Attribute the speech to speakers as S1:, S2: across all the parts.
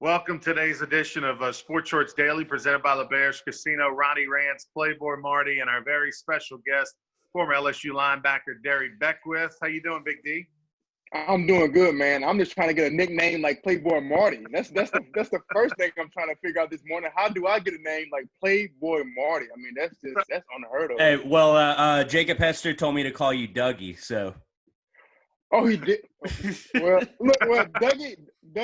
S1: Welcome to today's edition of Sports Shorts Daily, presented by LeBear's Casino. Ronnie, Rantz, Playboy, Marty, and our very special guest, former LSU linebacker Darry Beckwith. How you doing, Big D?
S2: I'm doing good, man. I'm just trying to get a nickname like Playboy Marty. That's the first thing I'm trying to figure out this morning. How do I get a name like Playboy Marty? I mean, that's unheard of.
S3: Hey, well, Jacob Hester told me to call you Dougie, so.
S2: Oh, he did. Well, look, Dougie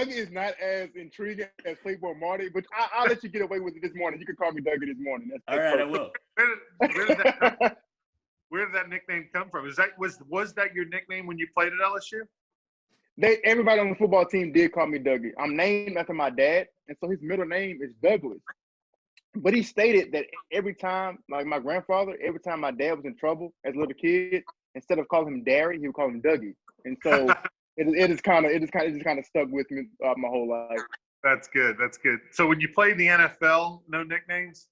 S2: is not as intriguing as Playboy Marty, but I'll let you get away with it this morning. You can call me Dougie this morning.
S3: All right, I will.
S1: Where did that nickname come from? Was that your nickname when you played at LSU?
S2: Everybody on the football team did call me Dougie. I'm named after my dad, and so his middle name is Douglas. But he stated that every time, like my grandfather, every time my dad was in trouble as a little kid, instead of calling him Darry, he would call him Dougie. And so it just kind of stuck with me my whole life.
S1: That's good. That's good. So when you played in the NFL, no nicknames?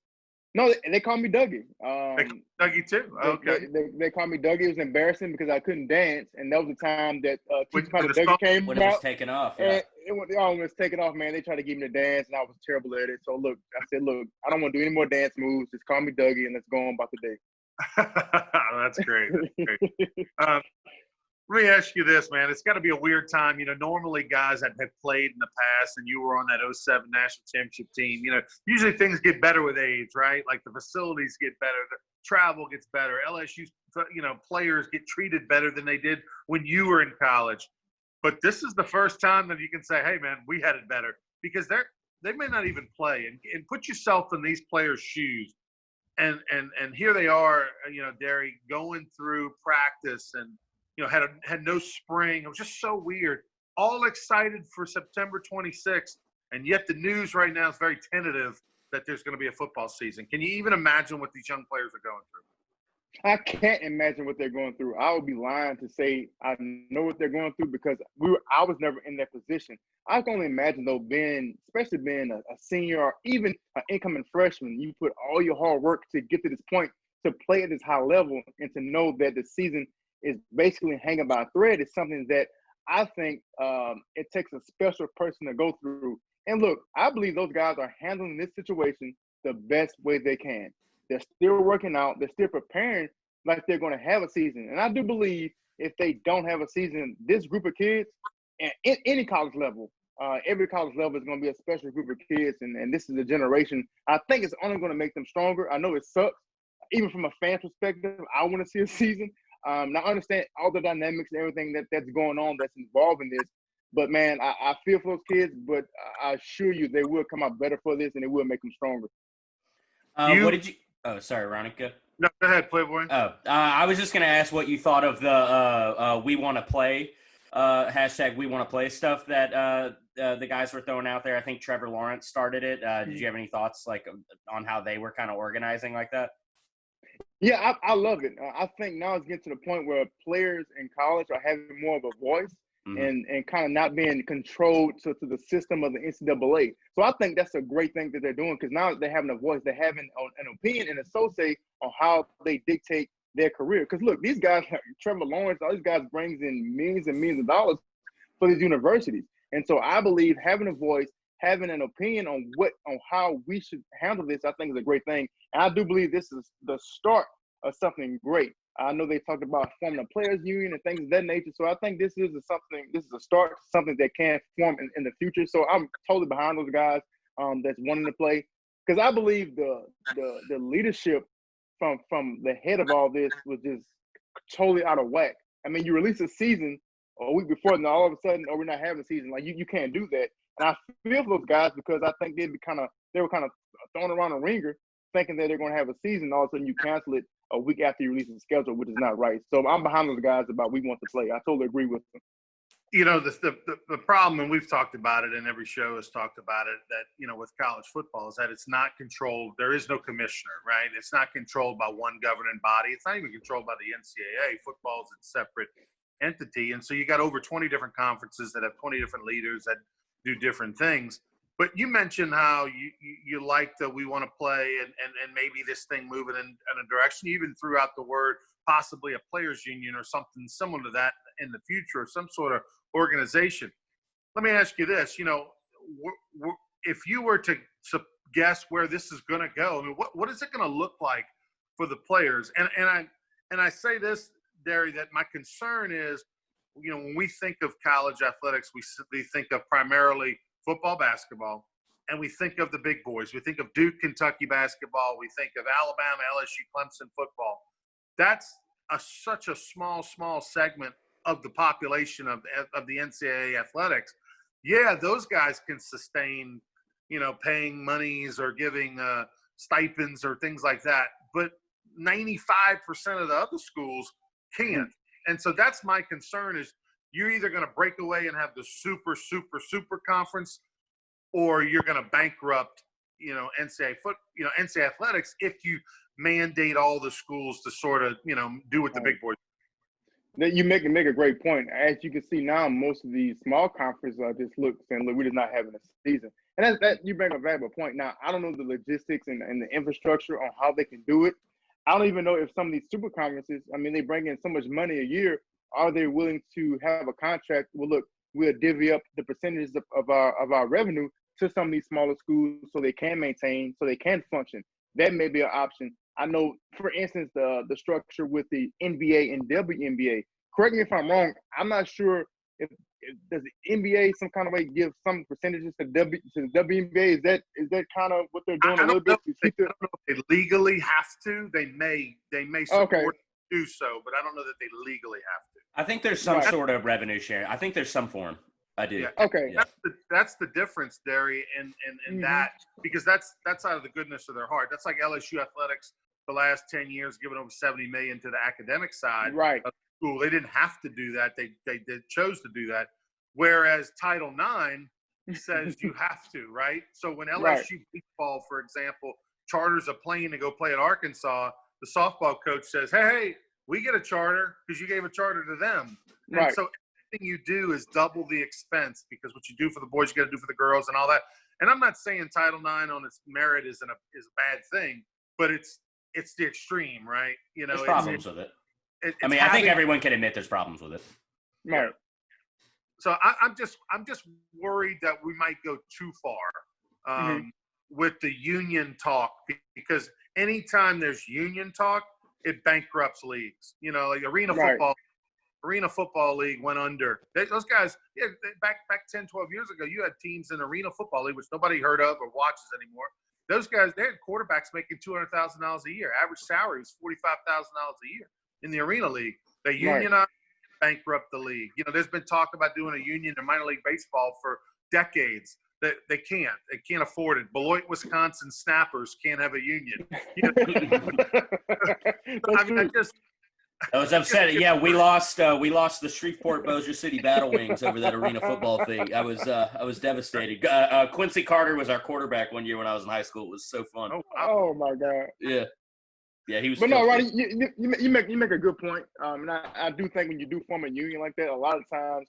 S2: No, they call me Dougie.
S1: Dougie too? Okay.
S2: They call me Dougie. It was embarrassing because I couldn't dance, and that was the time that
S1: When
S2: Dougie came
S3: When
S2: out.
S3: it was taken off, yeah.
S2: And it was taken off, man. They tried to get me to dance, and I was terrible at it. So, I said, I don't want to do any more dance moves. Just call me Dougie, and let's go on about the day.
S1: That's great. That's great. Let me ask you this, man. It's got to be a weird time. Normally guys that have played in the past and you were on that 07 national championship team, usually things get better with age, right? Like the facilities get better, the travel gets better. LSU's, players get treated better than they did when you were in college. But this is the first time that you can say, hey, man, we had it better, because they may not even play. And put yourself in these players' shoes. And here they are, Darry, going through practice and, had no spring. It was just so weird. All excited for September 26th, and yet the news right now is very tentative that there's going to be a football season. Can you even imagine what these young players are going through?
S2: I can't imagine what they're going through. I would be lying to say I know what they're going through because I was never in that position. I can only imagine, though, especially being a senior or even an incoming freshman, you put all your hard work to get to this point, to play at this high level, and to know that the season is basically hanging by a thread is something that I think it takes a special person to go through. And look, I believe those guys are handling this situation the best way they can. They're still working out. They're still preparing like they're going to have a season. And I do believe if they don't have a season, this group of kids, and in any college level, every college level is going to be a special group of kids. And this is a generation, I think it's only going to make them stronger. I know it sucks. Even from a fan perspective, I want to see a season. Now, I understand all the dynamics and everything that's going on that's involved in this. But, man, I feel for those kids, but I assure you they will come out better for this and it will make them stronger.
S3: What did you – oh, sorry, Ronica.
S1: No, go ahead, Playboy.
S3: I was just going to ask what you thought of the We Want to Play hashtag We Want to Play stuff that the guys were throwing out there. I think Trevor Lawrence started it. Did you have any thoughts on how they were kind of organizing like that?
S2: Yeah, I love it. I think now it's getting to the point where players in college are having more of a voice and kind of not being controlled to the system of the NCAA. So I think that's a great thing that they're doing because now they're having a voice. They're having an opinion and a say on how they dictate their career. Because, look, these guys, Trevor Lawrence, all these guys brings in millions and millions of dollars for these universities. And so I believe having a voice, having an opinion on how we should handle this, I think is a great thing. And I do believe this is the start of something great. I know they talked about forming a players union and things of that nature. So I think this is a start to something that can form in the future. So I'm totally behind those guys that's wanting to play. Because I believe the leadership from the head of all this was just totally out of whack. I mean, you release a season a week before, and all of a sudden, we're not having a season. Like you can't do that. And I feel for those guys because I think they were kind of thrown around a ringer, thinking that they're going to have a season. All of a sudden, you cancel it a week after you release the schedule, which is not right. So I'm behind those guys about we want to play. I totally agree with them.
S1: The problem, and we've talked about it, and every show has talked about it, that, with college football is that it's not controlled. There is no commissioner, right? It's not controlled by one governing body. It's not even controlled by the NCAA. Football is a separate entity. And so you got over 20 different conferences that have 20 different leaders that do different things. But you mentioned how you like the We Want to Play and maybe this thing moving in a direction. You even threw out the word possibly a players union or something similar to that in the future, or some sort of organization. Let me ask you this, if you were to guess where this is going to go, I mean, what is it going to look like for the players? And I say this, Darry, that my concern is, when we think of college athletics, we think of primarily football, basketball, and we think of the big boys. We think of Duke, Kentucky basketball. We think of Alabama, LSU, Clemson football. That's such a small segment of the population of the NCAA athletics. Yeah, those guys can sustain, paying monies or giving stipends or things like that. But 95% of the other schools can't. And so that's my concern is you're either going to break away and have the super conference, or you're going to bankrupt, NCAA athletics if you mandate all the schools to sort of, do what the big boys do.
S2: You make a great point. As you can see now, most of these small conferences are just saying, look, we're just not having a season. And that you bring a valuable point. Now, I don't know the logistics and the infrastructure on how they can do it. I don't even know if some of these super conferences, I mean, they bring in so much money a year. Are they willing to have a contract? Well, look, we'll divvy up the percentages of our revenue to some of these smaller schools so they can maintain, so they can function. That may be an option. I know, for instance, the structure with the NBA and WNBA. Correct me if I'm wrong. I'm not sure if does the NBA some kind of way give some percentages to the WNBA. Is that kind of what they're doing a little bit?
S1: I don't know if they legally have to. They may support do so, but I don't know that they legally have to.
S3: I think there's some sort of revenue share. I think there's some form. I do.
S1: Yeah.
S2: Okay.
S1: That's the difference, Darry, and that, because that's out of the goodness of their heart. That's like LSU athletics the last 10 years giving over $70 million to the academic side.
S2: Right.
S1: Of the school. They didn't have to do that. They chose to do that. Whereas Title IX says you have to, right? So when LSU baseball, for example, charters a plane to go play at Arkansas, the softball coach says, hey, we get a charter because you gave a charter to them. And so everything you do is double the expense, because what you do for the boys, you got to do for the girls and all that. And I'm not saying Title IX on its merit is a bad thing, but it's the extreme, right?
S3: There's problems with it. I think everyone can admit there's problems with it.
S2: Right.
S1: So I'm just worried that we might go too far with the union talk, because anytime there's union talk, it bankrupts leagues. Like Arena Football League went under. Those guys, back 10, 12 years ago, you had teams in Arena Football League, which nobody heard of or watches anymore. Those guys, they had quarterbacks making $200,000 a year. Average salary was $45,000 a year in the Arena League. They unionized, bankrupt the league. There's been talk about doing a union in minor league baseball for decades. They can't afford it. Beloit, Wisconsin Snappers can't have a union.
S3: I was upset. Yeah, we lost the Shreveport Bossier City Battle Wings over that Arena Football thing. I was devastated. Quincy Carter was our quarterback one year when I was in high school. It was so fun.
S2: Oh my God.
S3: Yeah, he was.
S2: But no, Ronnie, you make a good point. And I do think when you do form a union like that, a lot of times,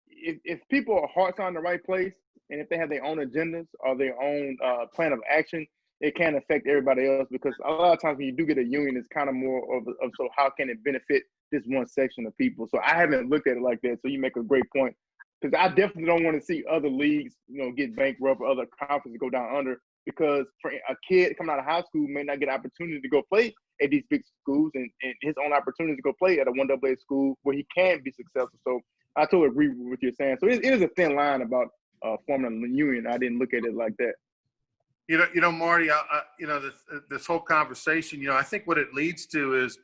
S2: if people's hearts are in the right place, and if they have their own agendas or their own plan of action, it can affect everybody else, because a lot of times when you do get a union, it's kind of more of so how can it benefit this one section of people? So I haven't looked at it like that. So you make a great point, because I definitely don't want to see other leagues, get bankrupt, or other conferences go down under, because for a kid coming out of high school may not get an opportunity to go play at these big schools and his own opportunity to go play at a 1AA school where he can be successful. So I totally agree with what you're saying. So it is a thin line about forming a union. I didn't look at it like that.
S1: Marty, this whole conversation, I think what it leads to is,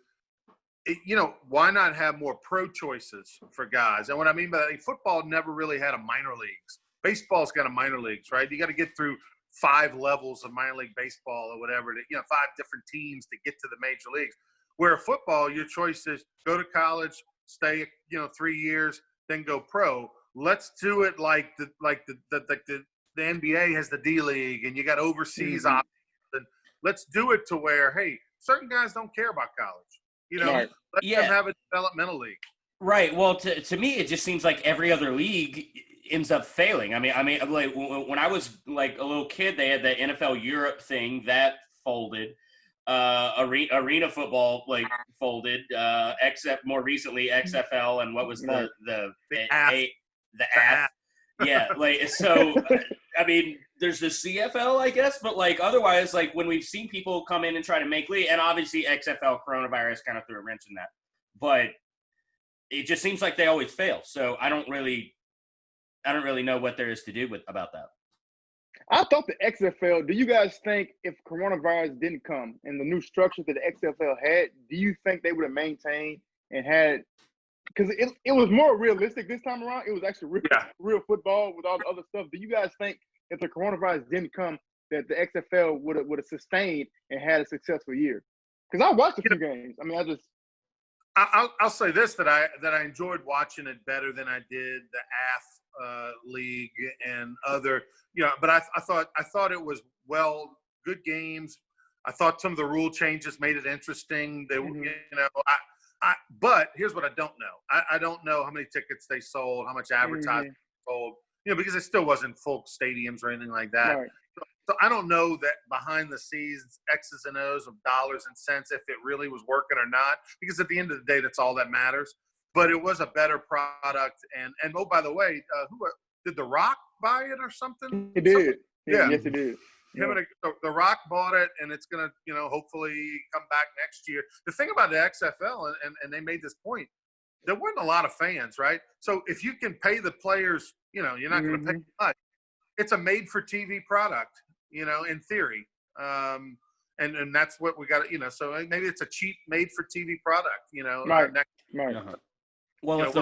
S1: why not have more pro choices for guys? And what I mean by that, football never really had a minor leagues. Baseball's got a minor leagues, right? You got to get through 5 levels of minor league baseball or whatever, 5 different teams to get to the major leagues. Where football, your choice is go to college, stay, 3 years, then go pro. Let's do it like the NBA has the D League, and you got overseas options. And let's do it to where, hey, certain guys don't care about college. Let them have a developmental league.
S3: Right. Well, to me, it just seems like every other league ends up failing. I mean, like when I was like a little kid, they had the NFL Europe thing that folded. Arena football folded. Except more recently XFL, and what was the AF. Yeah, like, so, I mean, there's the CFL, I guess, but, like, otherwise, like, when we've seen people come in and try to make league, and obviously XFL coronavirus kind of threw a wrench in that, but it just seems like they always fail. So I don't really know what there is to do about that.
S2: I thought the XFL, do you guys think if coronavirus didn't come and the new structure that the XFL had, do you think they would have maintained and had – because it was more realistic this time around. It was actually real football with all the other stuff. Do you guys think if the coronavirus didn't come that the XFL would have sustained and had a successful year? Because I watched a few games. I mean,
S1: I'll say this, that I enjoyed watching it better than I did the AF league and other, but I thought it was good games. I thought some of the rule changes made it interesting. They but here's what I don't know. I don't know how many tickets they sold, how much advertising they sold, because it still wasn't full stadiums or anything like that.
S2: Right.
S1: So I don't know that behind the scenes X's and O's of dollars and cents, if it really was working or not, because at the end of the day, that's all that matters. But it was a better product. And oh, by the way, did The Rock buy it or something?
S2: He did.
S1: Yeah.
S2: Yes, he did.
S1: The Rock bought it, and it's going to, hopefully come back next year. The thing about the XFL, and they made this point, there weren't a lot of fans, right? So if you can pay the players, you're not going to pay much. It's a made-for-TV product, in theory. And that's what we got, so maybe it's a cheap made-for-TV product,
S2: Right.
S3: Right. Uh-huh. Well, if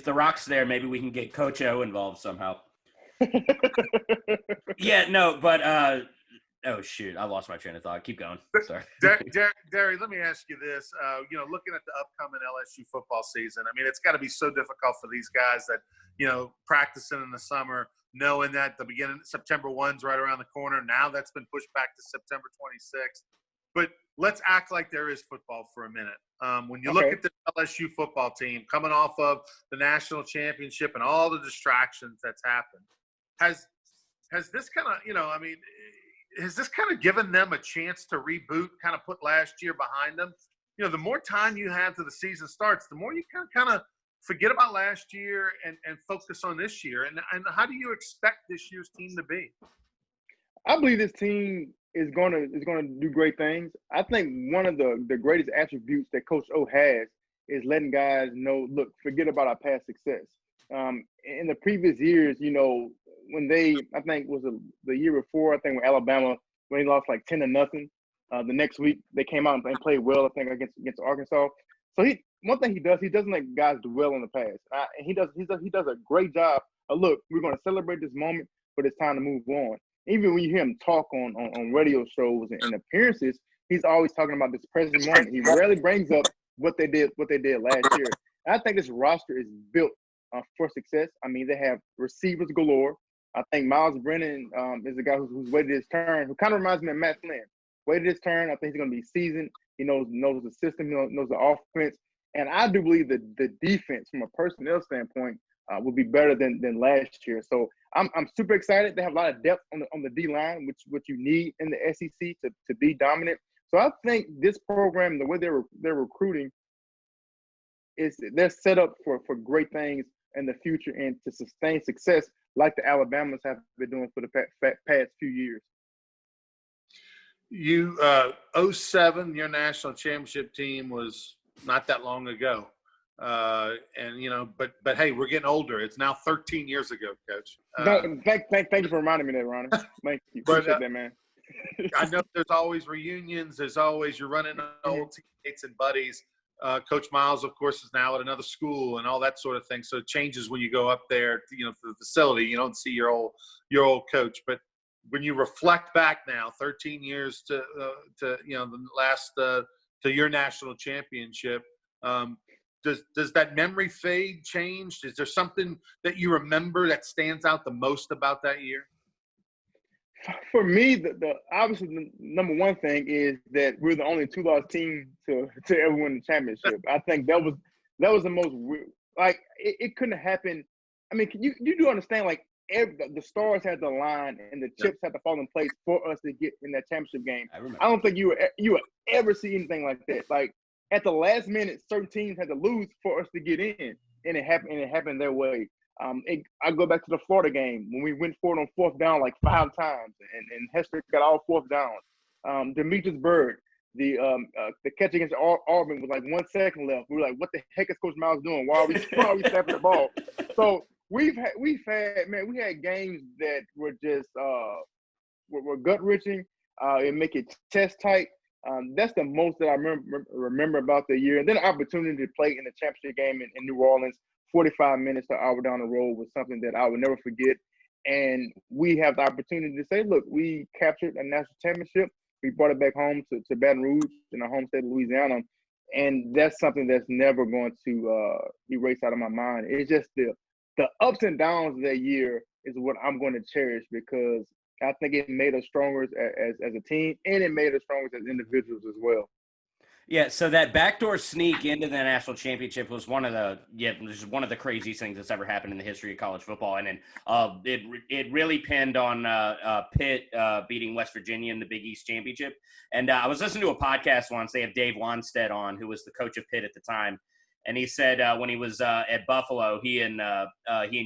S3: the Rock's there, maybe we can get Coach O involved somehow. Yeah, no, but oh shoot, I lost my train of thought. Keep going. Sorry.
S1: Darry, let me ask you this. Looking at the upcoming LSU football season, I mean, it's got to be so difficult for these guys that, practicing in the summer, knowing that the beginning September 1's right around the corner. Now that's been pushed back to September 26th. But let's act like there is football for a minute. When you look at the LSU football team coming off of the national championship and all the distractions that's happened, has this kind of, has this kind of given them a chance to reboot, kind of put last year behind them? The more time you have till the season starts, the more you kind of forget about last year and focus on this year. And how do you expect this year's team to be?
S2: I believe this team is going to do great things. I think one of the greatest attributes that Coach O has is letting guys know, look, forget about our past success. In the previous years, when I think was the year before, I think with Alabama, when he lost like 10-0, the next week they came out and played well, I think against Arkansas. So one thing he doesn't let guys dwell on the past. And he does a great job of, look, we're going to celebrate this moment, but it's time to move on. Even when you hear him talk on radio shows and appearances, he's always talking about this present moment. He rarely brings up what they did last year. And I think this roster is built for success. I mean, they have receivers galore. I think Miles Brennan is a guy who's waited his turn, who kind of reminds me of Matt Flynn. Waited his turn. I think he's going to be seasoned. He knows the system. He knows the offense. And I do believe that the defense, from a personnel standpoint, will be better than last year. So I'm super excited. They have a lot of depth on the D-line, which you need in the SEC to be dominant. So I think this program, the way they're recruiting, they're set up for great things in the future and to sustain success like the Alabamas have been doing for the past few years.
S1: You 07, your national championship team was not that long ago. But hey, we're getting older. It's now 13 years ago, Coach.
S2: Thank you for reminding me that, Ronnie. Thank you. Appreciate that, man.
S1: I know there's always reunions. There's always, you're running old teammates and buddies. Coach Miles, of course, is now at another school and all that sort of thing. So it changes when you go up there, to the facility. You don't see your old coach. But when you reflect back now, 13 years to the last to your national championship, does that memory fade, change? Is there something that you remember that stands out the most about that year?
S2: For me, obviously the number one thing is that we're the only two-loss team to ever win the championship. I think that was the most like it couldn't happen. I mean, you do understand, like, the stars had to align and the chips had to fall in place for us to get in that championship game. I don't think you would ever see anything like that. Like, at the last minute, certain teams had to lose for us to get in, and it happened their way. I go back to the Florida game when we went for it on fourth down like 5 times, and Hester got all fourth downs. Demetrius Byrd, the catch against Auburn with like 1 second left. We were like, what the heck is Coach Miles doing? Why are we snapping the ball? So we had games that were just were gut wrenching. It make it chest tight. That's the most that I remember about the year. And then the opportunity to play in the championship game in New Orleans, 45 minutes to hour down the road, was something that I would never forget. And we have the opportunity to say, look, we captured a national championship. We brought it back home to Baton Rouge in our home state of Louisiana. And that's something that's never going to erase out of my mind. It's just the ups and downs of that year is what I'm going to cherish, because I think it made us stronger as a team, and it made us stronger as individuals as well.
S3: Yeah, so that backdoor sneak into the national championship was one of the craziest things that's ever happened in the history of college football, and then it really pinned on Pitt beating West Virginia in the Big East championship. And I was listening to a podcast once. They have Dave Wanstead on, who was the coach of Pitt at the time, and he said when he was at Buffalo, he and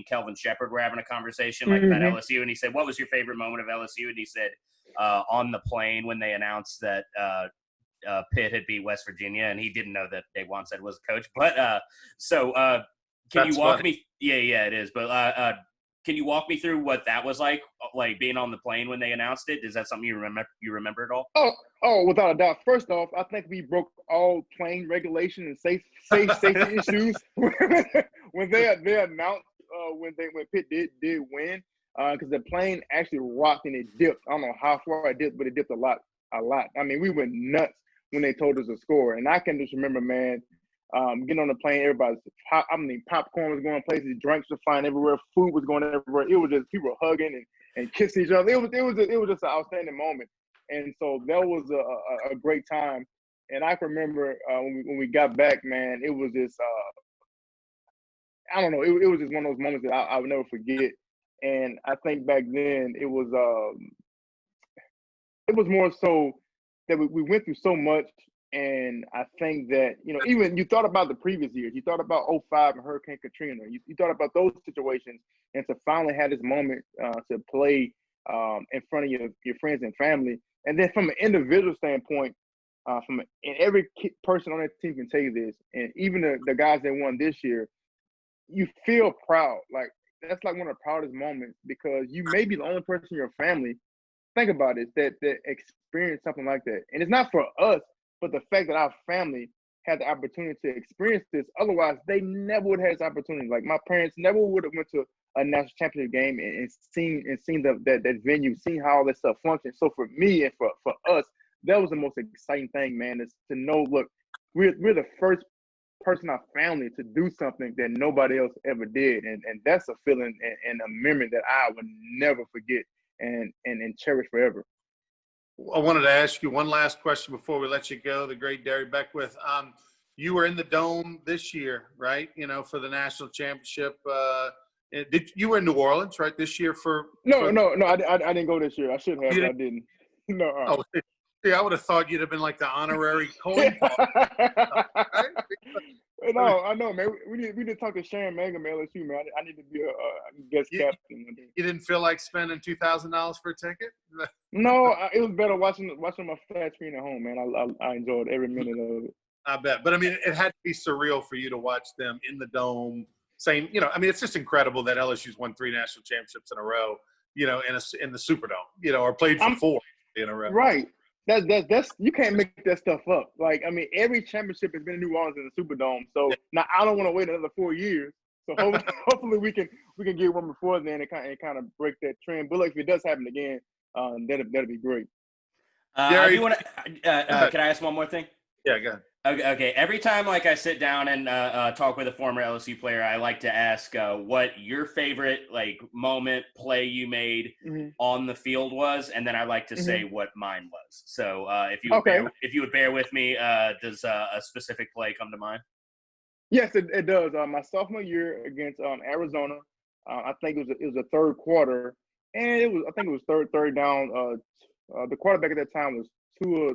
S3: Kelvin Shepherd were having a conversation like about LSU, and he said, "What was your favorite moment of LSU?" And he said, on the plane when they announced that Pitt had beat West Virginia, and he didn't know that Dave Wanstead was a coach. But can you walk me? Yeah, it is. But can you walk me through what that was like being on the plane when they announced it? Is that something you remember? You remember at all?
S2: Oh, without a doubt. First off, I think we broke all plane regulation and safety issues when they announced when Pitt did win, because the plane actually rocked and it dipped. I don't know how far it dipped, but it dipped a lot. I mean, we went nuts when they told us to score. And I can just remember, man, getting on the plane, popcorn was going places, drinks were flying everywhere, food was going everywhere. It was just people were hugging and kissing each other. It was just an outstanding moment. And so that was a great time. And I can remember when we got back, man, it was just I don't know, it was just one of those moments that I would never forget. And I think back then it was more so that we went through so much, and I think that, even you thought about the previous years. You thought about 2005 and Hurricane Katrina. You thought about those situations, and to finally have this moment to play in front of your friends and family. And then from an individual standpoint, and every person on that team can tell you this, and even the guys that won this year, you feel proud. Like, that's like one of the proudest moments, because you may be the only person in your family, think about it, that experienced something like that. And it's not for us, but the fact that our family had the opportunity to experience this. Otherwise, they never would have had this opportunity. Like, my parents never would have went to a national championship game and seen that venue, seen how all that stuff functions. So for me and for us, that was the most exciting thing, man, is to know, look, we're the first person in our family to do something that nobody else ever did. And that's a feeling and a memory that I would never forget and cherish forever.
S1: I wanted to ask you one last question before we let you go, the great Darry Beckwith. You were in the Dome this year, right? For the national championship. You were in New Orleans, right, this year
S2: No, I didn't go this year. I should have, but I didn't. No.
S1: Oh, yeah, I would have thought you'd have been like the honorary coin toss. Right?
S2: No, I know, man. We need to talk to Sharon Mangum, LSU, man. I need to be a guest captain.
S1: You didn't feel like spending $2,000 for a ticket?
S2: No, it was better watching my flat screen at home, man. I enjoyed every minute of it.
S1: I bet. But, I mean, it had to be surreal for you to watch them in the Dome. Saying, it's just incredible that LSU's won 3 national championships in a row, in the Superdome, or played for 4 in a row.
S2: Right. That's you can't make that stuff up. Like, I mean, every championship has been in New Orleans in the Superdome. So now I don't want to wait another 4 years. So hopefully we can get one before then and kind of break that trend. But look, if it does happen again, that'd be great.
S3: Darry, can I ask one more thing?
S1: Yeah, go ahead.
S3: Okay. Every time, I sit down and talk with a former LSU player, I like to ask what your favorite moment, play you made on the field was, and then I like to say what mine was. So if you would bear with me, does a specific play come to mind?
S2: Yes, it does. My sophomore year against Arizona, I think it was a third quarter, and I think it was third down. The quarterback at that time was Tua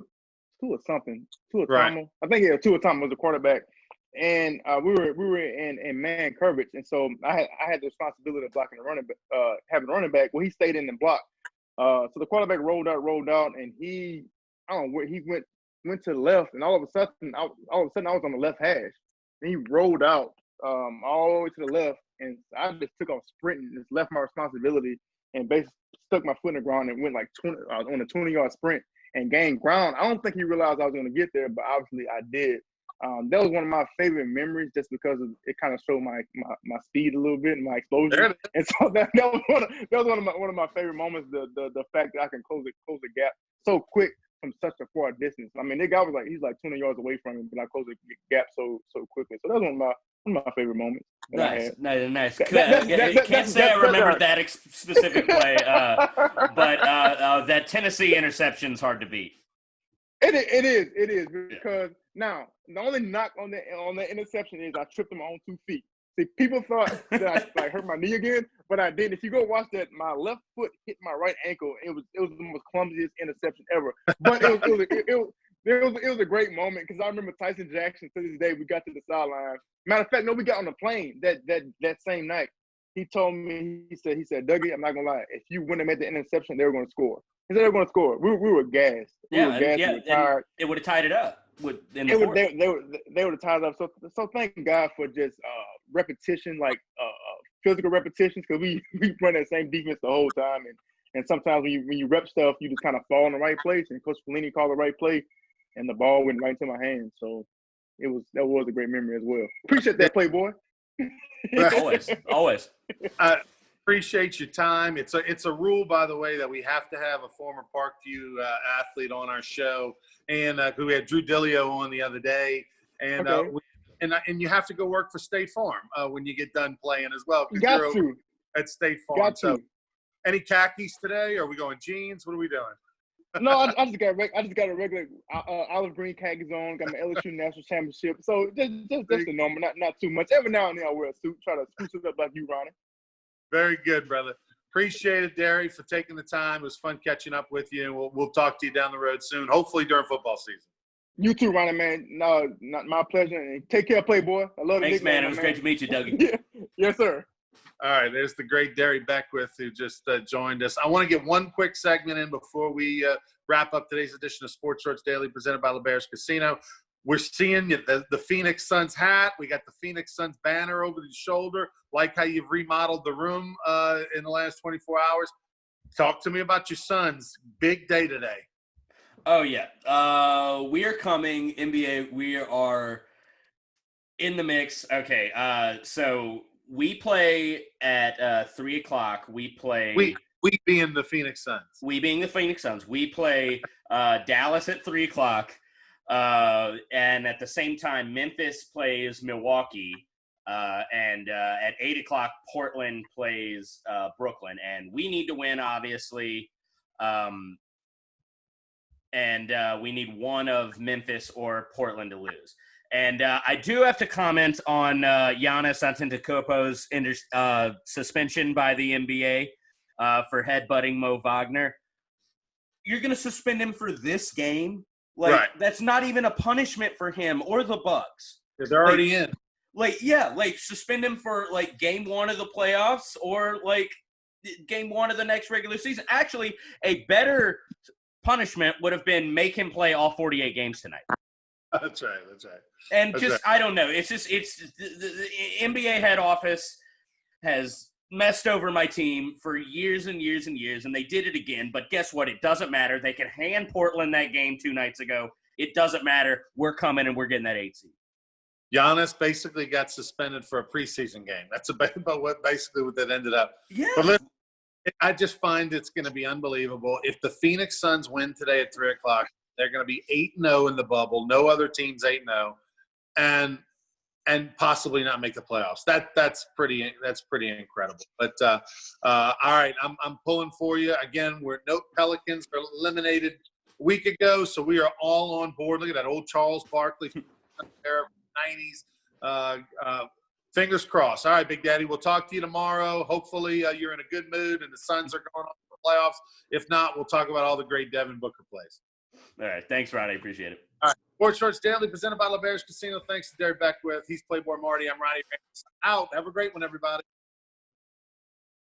S2: something. Tua
S1: right.
S2: Tama. I think Tua Tama was the quarterback. and we were in man coverage, and so I had the responsibility of blocking the running back, having a running back. Well, he stayed in the block. So the quarterback rolled out, and I don't know where he went to the left, and all of a sudden I was on the left hash. And he rolled out all the way to the left, and I just took off sprinting, just left my responsibility, and basically stuck my foot in the ground and went like 20 on a 20-yard sprint and gained ground. I don't think he realized I was going to get there, but obviously I did. That was one of my favorite memories, just because it kind of showed my speed a little bit and my explosion. And so that was one of my favorite moments. The fact that I can close the gap so quick from such a far distance. I mean, the guy was he's like 20 yards away from me, but I closed the gap so quickly. So that was one of my favorite moments.
S3: Nice. Can't say I remember that specific play, but that Tennessee interception's hard to beat.
S2: It is because now the only knock on the interception is I tripped on my own 2 feet. See, people thought that I hurt my knee again, but I didn't. If you go watch that, my left foot hit my right ankle. It was the most clumsiest interception ever. But it was a great moment, because I remember Tyson Jackson to this day. We got to the sideline. Matter of fact, no, we got on the plane that same night. He told me, he said, Dougie, I'm not gonna lie. If you wouldn't have made the interception, they were gonna score. He said they were gonna score. We were gassed. We were tired.
S3: It would have tied it up. They
S2: would have tied it up. So thank God for just repetition, like physical repetitions, because we run that same defense the whole time, and sometimes when you rep stuff, you just kind of fall in the right place, and Coach Pelini called the right play, and the ball went right into my hands. So that was a great memory as well. Appreciate that, Playboy.
S3: Always.
S1: I appreciate your time. It's a rule, by the way, that we have to have a former Parkview athlete on our show, and who we had Drew Dillio on the other day, and
S2: okay.
S1: And you have to go work for State Farm when you get done playing as well.
S2: Got to.
S1: At State Farm. So, any khakis today? Are we going jeans? What are we doing?
S2: No, I just got a regular olive green khakis on. Got my LSU national championship. So just the normal, not too much. Every now and then I wear a suit. Try to spruce it up like you, Ronnie.
S1: Very good, brother. Appreciate it, Darry, for taking the time. It was fun catching up with you. We'll talk to you down the road soon, hopefully during football season.
S2: You too, Ronnie, man. No, not my pleasure. And take care, Playboy. I love it.
S3: Thanks, man. It was great to meet you, Dougie.
S2: Yeah. Yes, sir.
S1: All right, there's the great Darry Beckwith, who just joined us. I want to get one quick segment in before we wrap up today's edition of Sports Shorts Daily, presented by LeBear's Casino. We're seeing the Phoenix Suns hat. We got the Phoenix Suns banner over the shoulder. Like how you've remodeled the room in the last 24 hours. Talk to me about your Suns. Big day today.
S3: Oh, yeah. We are coming, NBA. We are in the mix. Okay, so we play at 3 o'clock. We play –
S1: We being the Phoenix Suns.
S3: We being the Phoenix Suns. We play Dallas at 3 o'clock. And at the same time, Memphis plays Milwaukee. And at 8 o'clock, Portland plays Brooklyn. And we need to win, obviously. And we need one of Memphis or Portland to lose. And I do have to comment on Giannis Antetokounmpo's suspension by the NBA for headbutting Mo Wagner. You're going to suspend him for this game?
S1: Right.
S3: That's not even a punishment for him or the Bucks.
S1: They're already in.
S3: Suspend him for, game 1 of the playoffs or, game 1 of the next regular season. Actually, a better punishment would have been make him play all 48 games tonight.
S1: That's right.
S3: And I don't know. It's the NBA head office has messed over my team for years and years and years, and they did it again. But guess what? It doesn't matter. They can hand Portland that game 2 nights ago. It doesn't matter. We're coming, and we're getting that 8 seed.
S1: Giannis basically got suspended for a preseason game. That's about what that ended up.
S3: Yeah.
S1: But listen, I just find it's going to be unbelievable. If the Phoenix Suns win today at 3 o'clock, they're going to be 8-0 in the bubble. No other team's 8-0, and possibly not make the playoffs. That's pretty incredible. But all right, I'm pulling for you again. Pelicans are eliminated a week ago, so we are all on board. Look at that old Charles Barkley from the 90s. Fingers crossed. All right, Big Daddy, we'll talk to you tomorrow. Hopefully you're in a good mood and the Suns are going on to the playoffs. If not, we'll talk about all the great Devin Booker plays.
S3: All right. Thanks, Ronnie. Appreciate it.
S1: All right.
S4: Sports Shorts Daily, presented by LaBear's Casino. Thanks to Darry Beckwith. He's Playboy Marty. I'm Ronnie. Out. Have a great one, everybody.